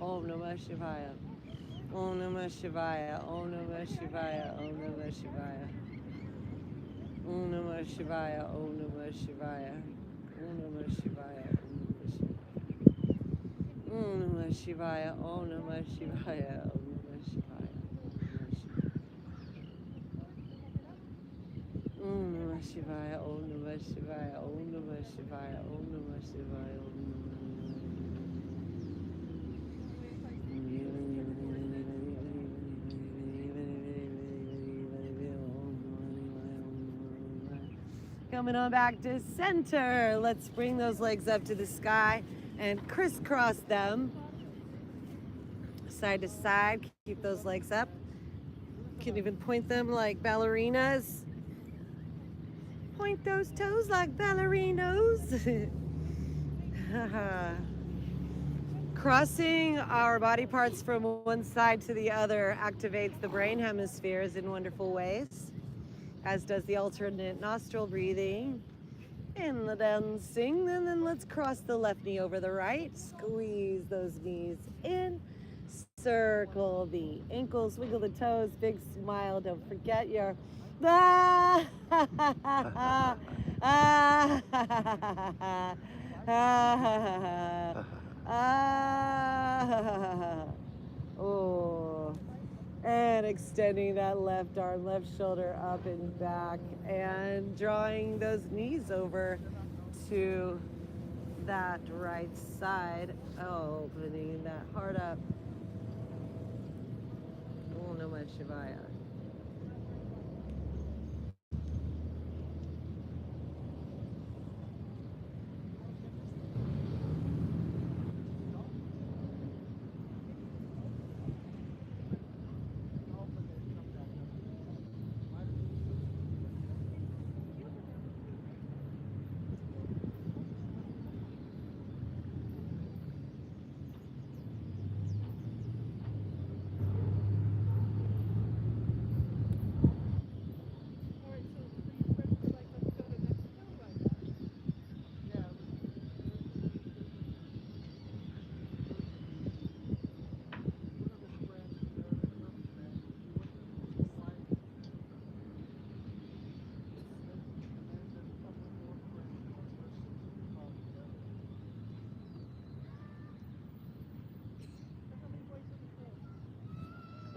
Om Namah Shivaya. Om Namah Shivaya. Om Namah Shivaya. Om Namah Shivaya. Om Namah Shivaya. Om Namah Shivaya. Om Namah Shivaya. Om Namah Shivaya. Om Namah Shivaya. Om Namah Shivaya. Om Namah Shivaya. Om Namah Shivaya. Om Namah Shivaya. Om Namah Shivaya. Coming on back to center. Let's bring those legs up to the sky and crisscross them side to side. Keep those legs up. Can even point them like ballerinas. Point those toes like ballerinos. Crossing our body parts from one side to the other activates the brain hemispheres in wonderful ways, as does the alternate nostril breathing in the dancing. And then let's cross the left knee over the right. Squeeze those knees in. Circle the ankles, wiggle the toes, big smile. Don't forget your ah, oh. And extending that left arm, left shoulder up and back, and drawing those knees over to that right side, opening that heart up. Om Namah Shivaya.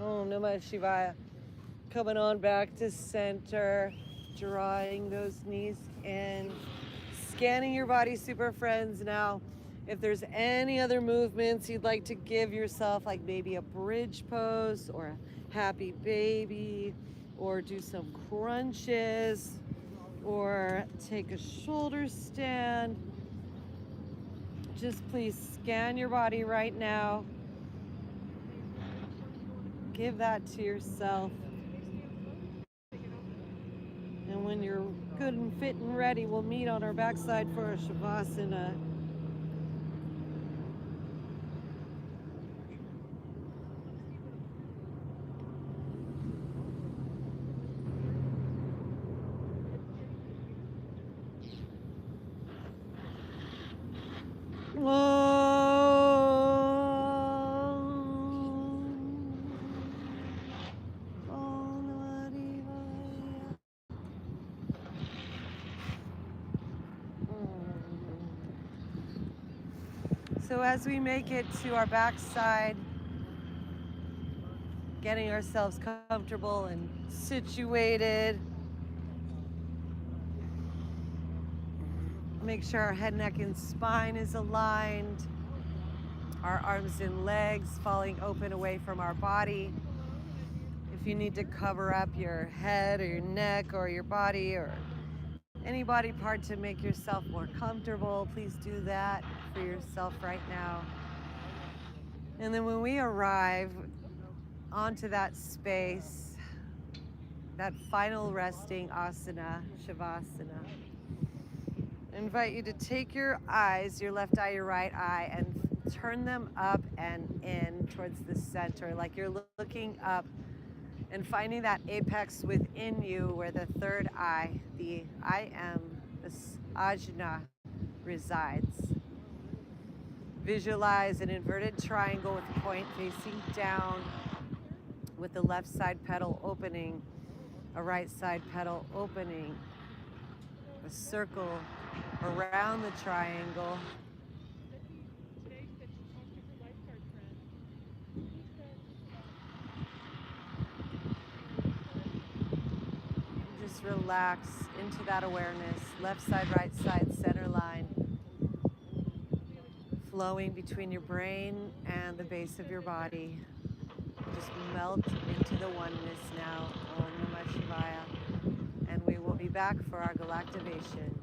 Om Namah Shivaya. Coming on back to center, drawing those knees in, scanning your body, super friends. Now, if there's any other movements you'd like to give yourself, like maybe a bridge pose or a happy baby, or do some crunches, or take a shoulder stand, just please scan your body right now Give that to yourself. And when you're good and fit and ready, we'll meet on our backside for our shavasana. So as we make it to our backside, getting ourselves comfortable and situated, make sure our head, neck, and spine is aligned, our arms and legs falling open away from our body. If you need to cover up your head or your neck or your body or any body part to make yourself more comfortable, please do that for yourself right now. And then when we arrive onto that space, that final resting asana, shavasana, I invite you to take your eyes, your left eye, your right eye, and turn them up and in towards the center, like you're looking up and finding that apex within you where the third eye, the I am, this ajna, resides. Visualize an inverted triangle with a point facing down, with the left side petal opening, a right side petal opening, a circle around the triangle. Just relax into that awareness, left side, right side, center line, flowing between your brain and the base of your body. Just melt into the oneness now. Om Namah Shivaya. And we will be back for our Galactivation.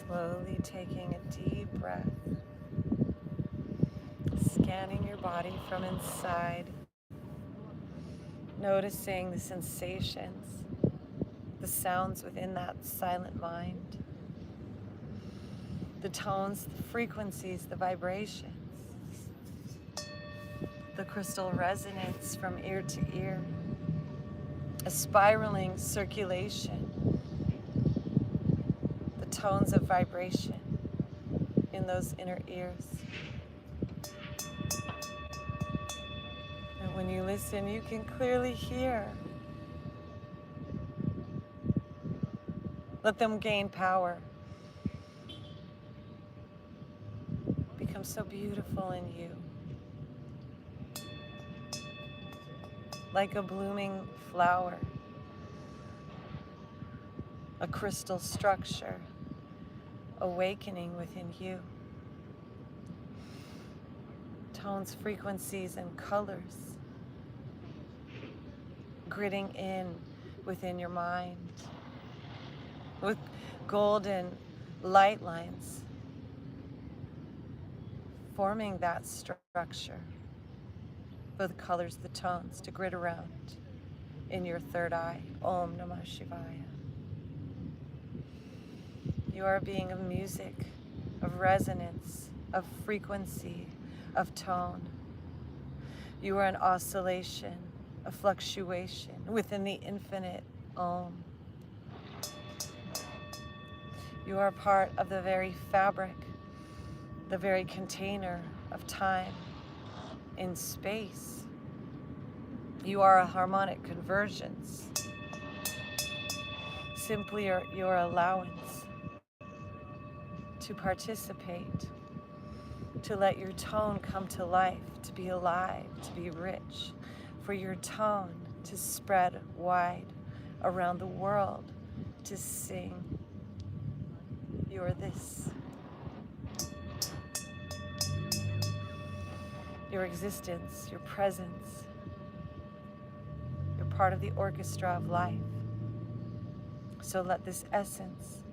Slowly taking a deep breath, scanning your body from inside, noticing the sensations, the sounds within that silent mind, the tones, the frequencies, the vibrations, the crystal resonance from ear to ear, a spiraling circulation, the tones of vibration in those inner ears. And when you listen, you can clearly hear. Let them gain power. Become so beautiful in you. Like a blooming flower, a crystal structure awakening within you. Tones, frequencies, and colors gritting in within your mind with golden light lines forming that structure for the colors, the tones to grit around in your third eye. Om Namah Shivaya. You are a being of music, of resonance, of frequency, of tone. You are an oscillation, a fluctuation within the infinite Om. You are part of the very fabric, the very container of time in space. You are a harmonic convergence, simply your allowance to participate, to let your tone come to life, to be alive, to be rich, for your tone to spread wide around the world, to sing. You are this. Your existence, your presence, you're part of the orchestra of life. So let this essence,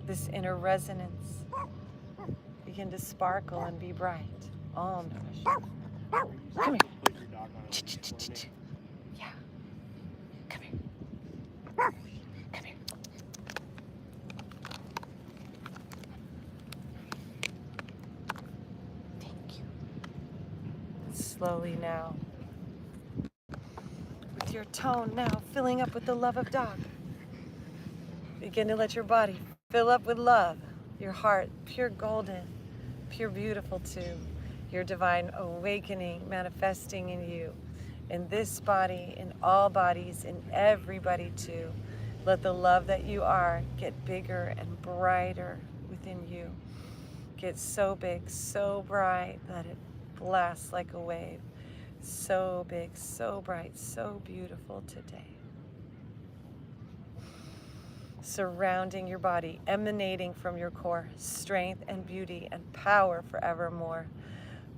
this inner resonance, begin to sparkle and be bright. Om Namah Shivaya. Come here. Yeah. Come here. Come here. Thank you. Slowly now, with your tone now filling up with the love of dog, begin to let your body fill up with love, your heart pure golden, pure beautiful too, your divine awakening manifesting in you, in this body, in all bodies, in everybody too. Let the love that you are get bigger and brighter within you. Get so big, so bright that it blasts like a wave. So big, so bright, so beautiful today. Surrounding your body, emanating from your core, strength and beauty and power forevermore.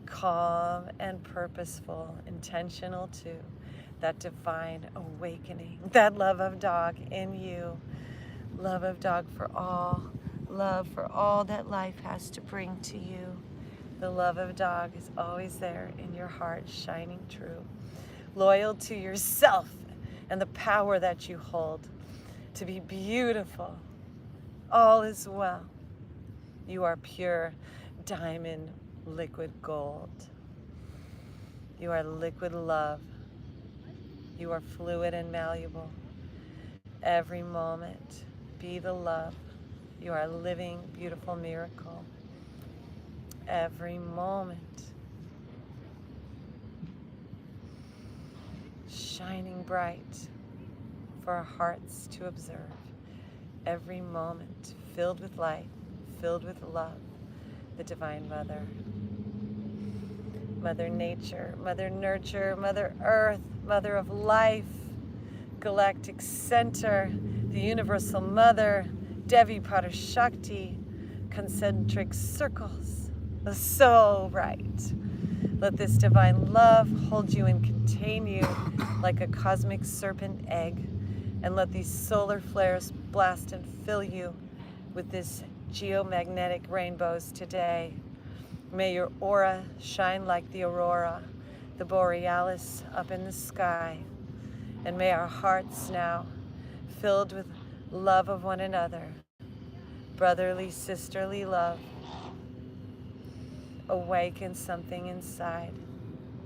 Calm and purposeful, intentional too. That divine awakening, that love of dog in you. Love of dog for all. Love for all that life has to bring to you. The love of dog is always there in your heart, shining true. Loyal to yourself and the power that you hold. To be beautiful. All is well. You are pure diamond liquid gold. You are liquid love. You are fluid and malleable. Every moment, be the love. You are a living, beautiful miracle. Every moment, shining bright for our hearts to observe. Every moment filled with light, filled with love, the Divine Mother. Mother Nature, Mother Nurture, Mother Earth, Mother of Life, Galactic Center, the Universal Mother, Devi Parashakti, concentric circles, so bright. Let this divine love hold you and contain you like a cosmic serpent egg, and let these solar flares blast and fill you with this geomagnetic rainbows today. May your aura shine like the aurora, the borealis up in the sky. And may our hearts now, filled with love of one another, brotherly, sisterly love, awaken something inside.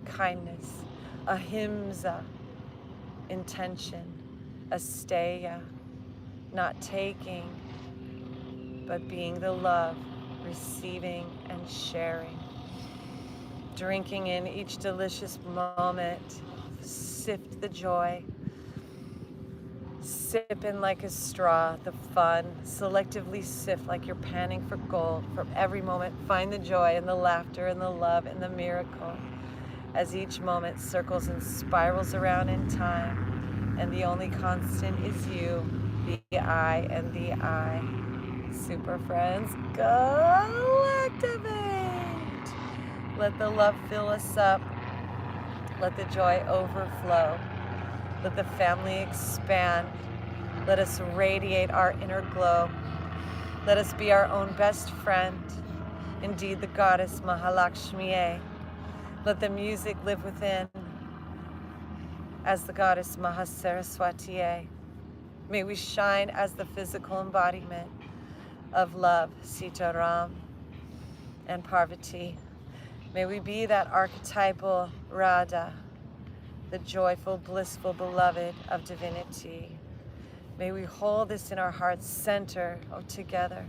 Kindness, ahimsa, intention, asteya, not taking, but being the love, receiving and sharing. Drinking in each delicious moment, sift the joy, sip in like a straw, the fun, selectively sift like you're panning for gold. From every moment, find the joy and the laughter and the love and the miracle as each moment circles and spirals around in time. And the only constant is you, the I and the I. Super friends, Galactivate! Let the love fill us up. Let the joy overflow. Let the family expand. Let us radiate our inner glow. Let us be our own best friend. Indeed, the goddess Mahalakshmi. Let the music live within as the goddess Mahasaraswati. May we shine as the physical embodiment of love, Sita Ram and Parvati. May we be that archetypal Radha, the joyful, blissful beloved of divinity. May we hold this in our heart's center, together.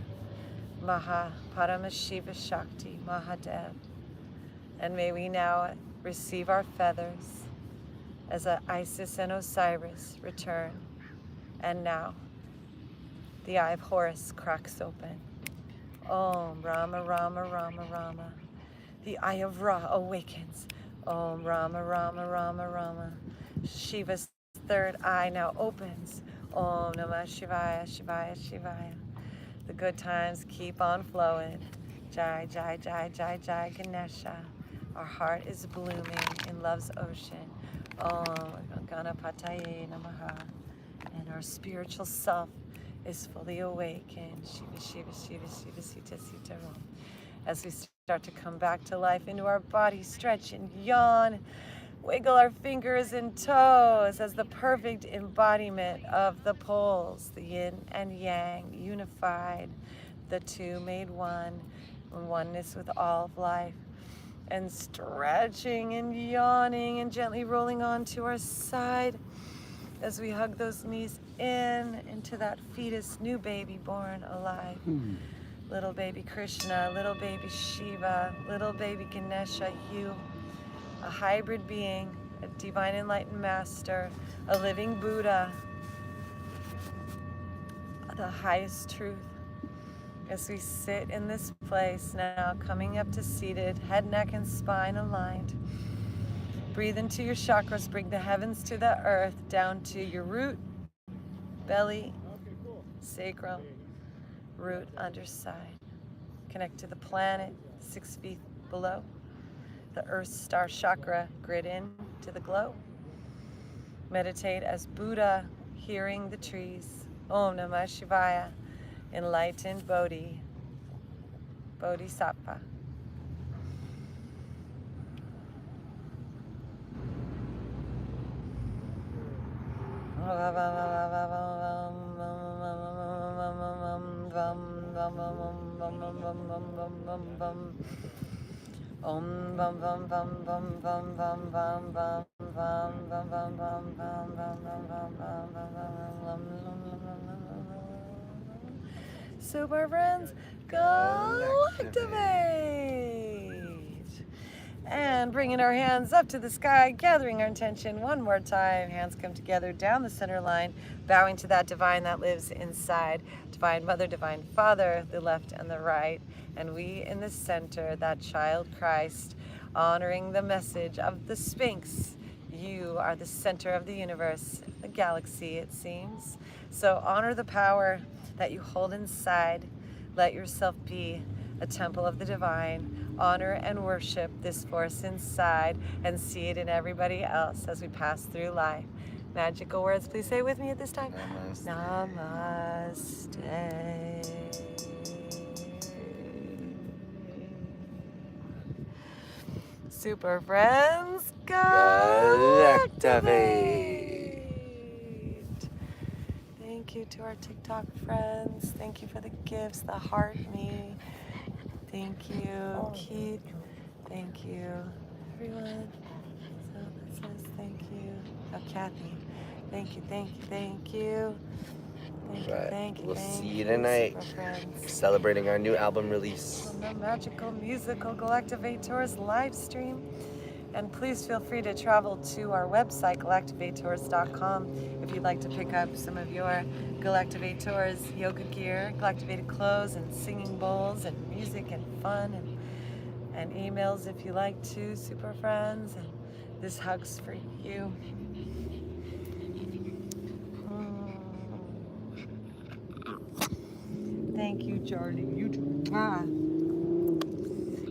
Maha Paramashiva Shakti Mahadev. And may we now receive our feathers as Isis and Osiris return. And now, the eye of Horus cracks open. Om Rama Rama Rama Rama. The eye of Ra awakens. Om Rama Rama Rama Rama. Shiva's third eye now opens. Om Namah Shivaya Shivaya Shivaya. The good times keep on flowing. Jai Jai Jai Jai Jai Ganesha. Our heart is blooming in love's ocean. Om Ganapataye Namaha. And our spiritual self is fully awakened. Shiva Shiva Shiva Shiva Sita Sita Ram. As we start to come back to life into our body, stretch and yawn, wiggle our fingers and toes as the perfect embodiment of the poles, the yin and yang, unified, the two made one, oneness with all of life. And stretching and yawning and gently rolling onto our side as we hug those knees into that fetus, new baby born alive. Little baby Krishna, little baby Shiva, little baby Ganesha, you, a hybrid being, a divine enlightened master, a living Buddha, the highest truth. As we sit in this place now, coming up to seated, head, neck, and spine aligned. Breathe into your chakras, bring the heavens to the earth, down to your root, belly, sacral, root, underside. Connect to the planet 6 feet below. The earth star chakra, grid in to the glow. Meditate as Buddha, hearing the trees. Om Namah Shivaya, enlightened Bodhisattva. Om bum bum bum bum bum bum bum bum bum bum bum bum bum bum Super friends, Galactivate! And bringing our hands up to the sky, gathering our intention one more time. Hands come together down the center line, bowing to that divine that lives inside. Divine Mother, Divine Father, the left and the right. And we in the center, that child Christ, honoring the message of the Sphinx. You are the center of the universe, the galaxy, it seems. So honor the power that you hold inside. Let yourself be a temple of the divine. Honor and worship this force inside and see it in everybody else as we pass through life. Magical words, please say with me at this time. Namaste. Namaste. super friends, Galactivate. Thank you to our TikTok friends. Thank you for the gifts, the heart me. Thank you, Keith. Thank you, everyone. So that says thank you. Oh, Kathy. Thank you, thank you, thank you. Thank you, Right. thank you, We'll thank see you tonight. super friends. Celebrating our new album release. On the magical musical Galactivators live stream. And please feel free to travel to our website, Galactivators.com, if you'd like to pick up some of your Galactivators yoga gear, Galactivated clothes, and singing bowls, and music, and fun, and emails if you like to, super friends. And this hug's for you. Thank you, Charlie. You too.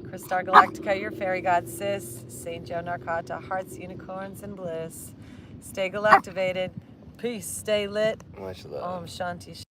Crystar Galactica, your fairy god sis. Saint Joe Narcata, hearts, unicorns, and bliss. Stay galactivated. Peace. Stay lit. Much love. Om Shanti.